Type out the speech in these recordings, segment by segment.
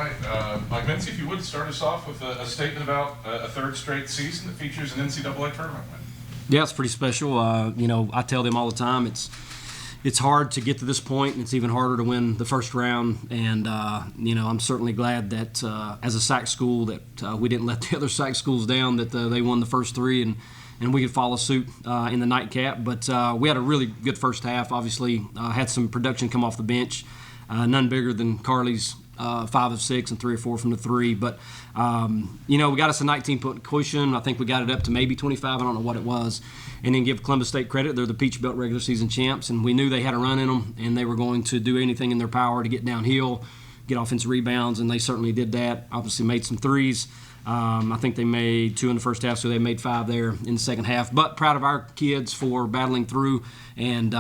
right. Mike Mincy, if you would start us off with a statement about a third straight season that features an NCAA tournament win. Yeah, it's pretty special. I tell them all the time it's hard to get to this point, and it's even harder to win the first round. And I'm certainly glad that as a SAC school that we didn't let the other SAC schools down. That they won the first three, and we could follow suit in the nightcap. But we had a really good first half. Obviously, had some production come off the bench. None bigger than Carly's 5 of 6 and 3 or 4 from the 3. But, we got us a 19-point cushion. I think we got it up to maybe 25. I don't know what it was. And then give Columbus State credit. They're the Peach Belt regular season champs, and we knew they had a run in them, and they were going to do anything in their power to get downhill, get offensive rebounds, and they certainly did that. Obviously made some threes. I think they made 2 in the first half, so they made 5 there in the second half. But proud of our kids for battling through and,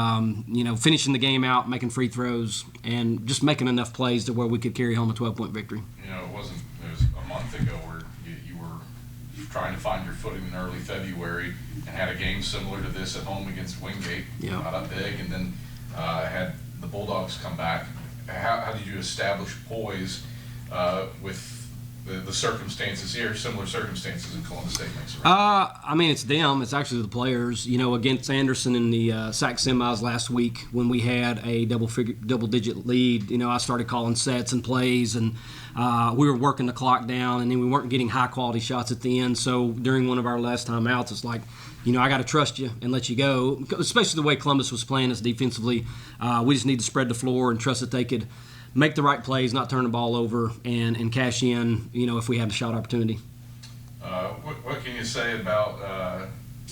finishing the game out, making free throws, and just making enough plays to where we could carry home a 12-point victory. It was a month ago where you were trying to find your footing in early February and had a game similar to this at home against Wingate, not that big, and then had the Bulldogs come back. How did you establish poise with the circumstances here, similar circumstances in Columbus State makes it right? It's them. It's actually the players. Against Anderson in the SAC semis last week when we had a double-digit lead, I started calling sets and plays, and we were working the clock down, and then we weren't getting high-quality shots at the end. So during one of our last timeouts, it's like, I got to trust you and let you go, especially the way Columbus was playing us defensively. We just need to spread the floor and trust that they could make the right plays, not turn the ball over, and cash in, if we had a shot opportunity. What can you say about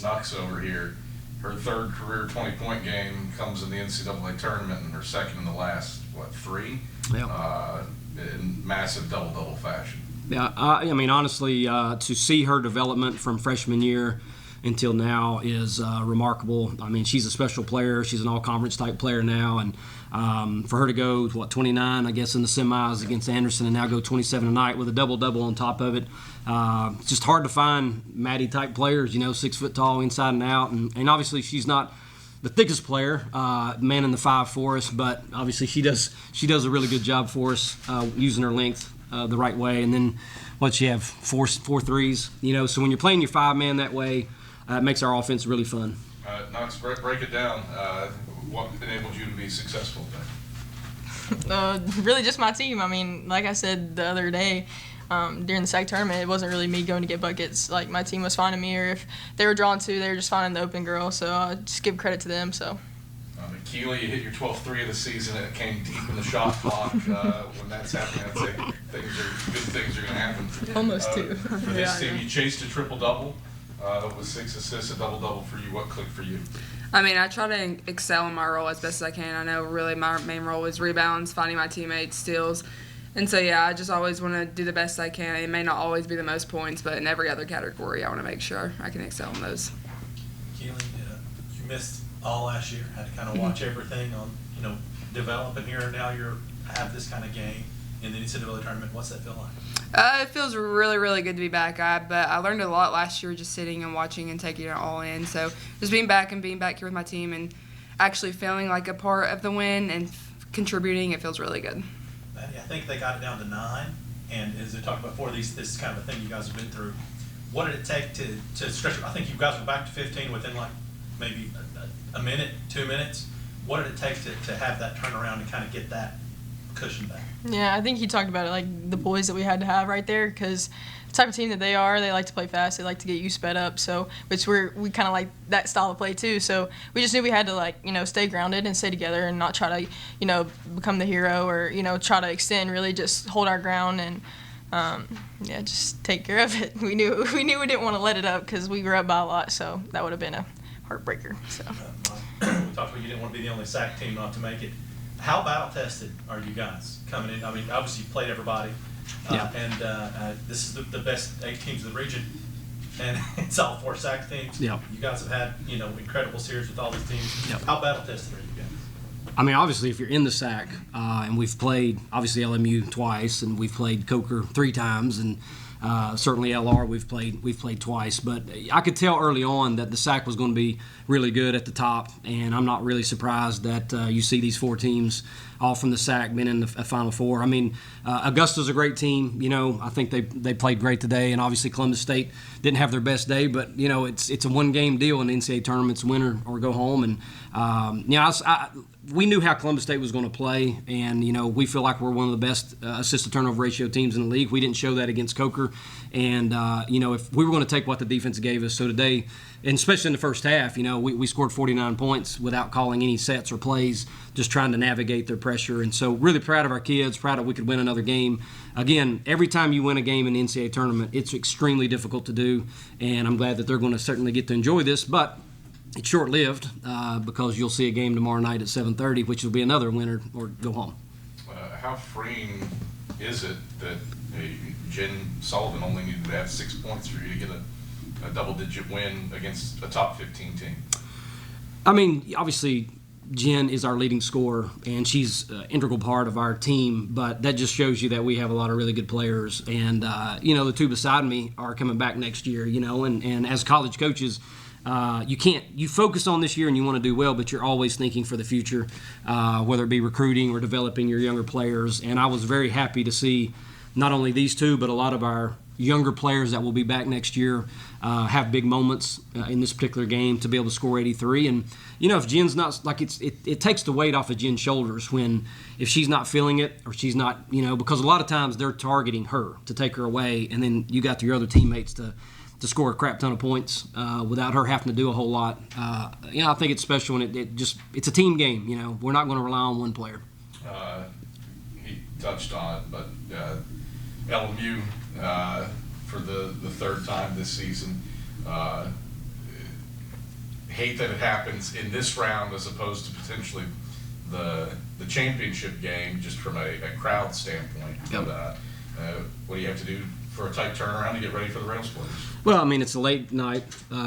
Nux over here? Her third career 20-point game comes in the NCAA tournament, and her second in the last, 3? Yeah. In massive double-double fashion. Yeah, honestly, to see her development from freshman year until now is remarkable. She's a special player. She's an all-conference type player now, and for her to go 29, I guess, in the semis against Anderson, and now go 27 tonight with a double-double on top of it. It's just hard to find Maddie type players. 6 foot tall, inside and out, and obviously she's not the thickest player, man in the 5 for us, but obviously she does a really good job for us using her length the right way. And then what she have four threes. So when you're playing your 5-man that way. It makes our offense really fun. Knox, break it down. What enabled you to be successful today? Really just my team. Like I said the other day during the SAC tournament, it wasn't really me going to get buckets. Like, my team was finding me, or if they were drawn to, they were just finding the open girl. So I just give credit to them. So. Keely, you hit your 12th three of the season, and it came deep in the shot clock. When that's happening, I'd say good things are going to happen. Almost 2. For this team, you chased a triple-double. With 6 assists, a double-double for you. What clicked for you? I try to excel in my role as best as I can. I know really my main role is rebounds, finding my teammates, steals. And so, I just always want to do the best I can. It may not always be the most points, but in every other category, I want to make sure I can excel in those. Keely, you missed all last year. Had to kind of watch everything on, developing here, and now you have this kind of game in the NCAA tournament. What's that feel like? It feels really, really good to be back. But I learned a lot last year just sitting and watching and taking it all in. So just being back here with my team and actually feeling like a part of the win and contributing, it feels really good. Maddie, I think they got it down to 9. And as they talked about before, this is kind of a thing you guys have been through. What did it take to stretch it? I think you guys were back to 15 within maybe a minute, 2 minutes. What did it take to have that turnaround and kind of get that cushion back? Yeah, I think he talked about it, like the boys that we had to have right there, because the type of team that they are, they like to play fast, they like to get you sped up, so which we kind of like that style of play too. So we just knew we had to stay grounded and stay together and not try to become the hero or try to extend, really just hold our ground and just take care of it. We knew we didn't want to let it up because we were up by a lot, so that would have been a heartbreaker. So we talked about you didn't want to be the only SAC team not to make it. How battle-tested are you guys coming in? Obviously you played everybody, and this is the best 8 teams of the region, and it's all 4 SAC teams. Yeah. You guys have had incredible series with all these teams. Yep. How battle-tested are you guys? Obviously, if you're in the SAC, and we've played obviously LMU twice, and we've played Coker 3 times, and Certainly LR we've played twice, but I could tell early on that the SAC was going to be really good at the top, and I'm not really surprised that you see these 4 teams all from the SAC being in the Final Four. I mean, Augusta's a great team. I think they played great today, and obviously Columbus State didn't have their best day, but it's a one-game deal in the NCAA tournaments, win or go home. And we knew how Columbus State was going to play, and we feel like we're one of the best assist-to-turnover ratio teams in the league. We didn't show that against Coker, and if we were going to take what the defense gave us, so today, and especially in the first half, we scored 49 points without calling any sets or plays, just trying to navigate their pressure. And so really proud of our kids, proud that we could win another game. Again, every time you win a game in the NCAA tournament, it's extremely difficult to do, and I'm glad that they're going to certainly get to enjoy this, but it's short-lived because you'll see a game tomorrow night at 7:30, which will be another winner or go home. How freeing is it that Jen Sullivan only needed to have 6 points for you to get a double-digit win against a top 15 team? I mean, obviously, Jen is our leading scorer, and she's an integral part of our team, but that just shows you that we have a lot of really good players. And, the 2 beside me are coming back next year, and as college coaches, you focus on this year and you want to do well, but you're always thinking for the future, whether it be recruiting or developing your younger players. And I was very happy to see not only these 2, but a lot of our younger players that will be back next year have big moments in this particular game to be able to score 83. And if Jen's not like it takes the weight off of Jen's shoulders if she's not feeling it or she's not because a lot of times they're targeting her to take her away, and then you got your other teammates to score a crap ton of points without her having to do a whole lot. I think it's special, and it's a team game. We're not going to rely on one player. He touched on it, but LMU for the 3rd time this season. Hate that it happens in this round as opposed to potentially the championship game, just from a crowd standpoint. Yep. But what do you have to do for a tight turnaround to get ready for the Rail Splitters? Well, I mean, it's a late night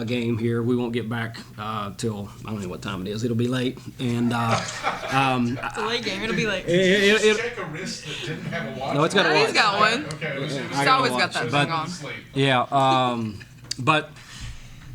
game here. We won't get back till I don't know what time it is. It'll be late, and It's a late game. It'll be late. Check a wrist that didn't have a watch. No, it's got a He's watch. got one. Okay, He's always got that thing on. Yeah, but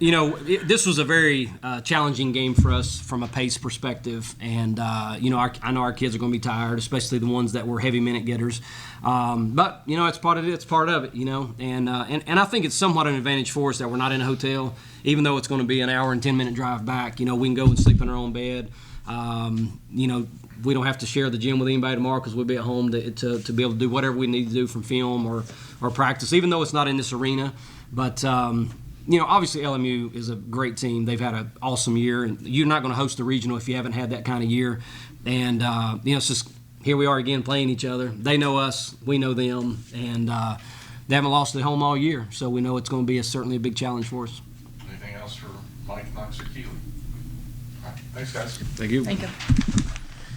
this was a very challenging game for us from a pace perspective, and I know our kids are going to be tired, especially the ones that were heavy minute getters. But it's part of it. It's part of it, and I think it's somewhat an advantage for us that we're not in a hotel, even though it's going to be an hour and 10-minute drive back. We can go and sleep in our own bed. We don't have to share the gym with anybody tomorrow because we'll be at home to be able to do whatever we need to do from film or practice, even though it's not in this arena. But obviously LMU is a great team. They've had an awesome year, and you're not going to host the regional if you haven't had that kind of year. And it's just here we are again playing each other. They know us, we know them, and they haven't lost at home all year, so we know it's going to be certainly a big challenge for us. Anything else for Mike, Knox, or Keeley? All right, thanks, guys. Thank you. Thank you.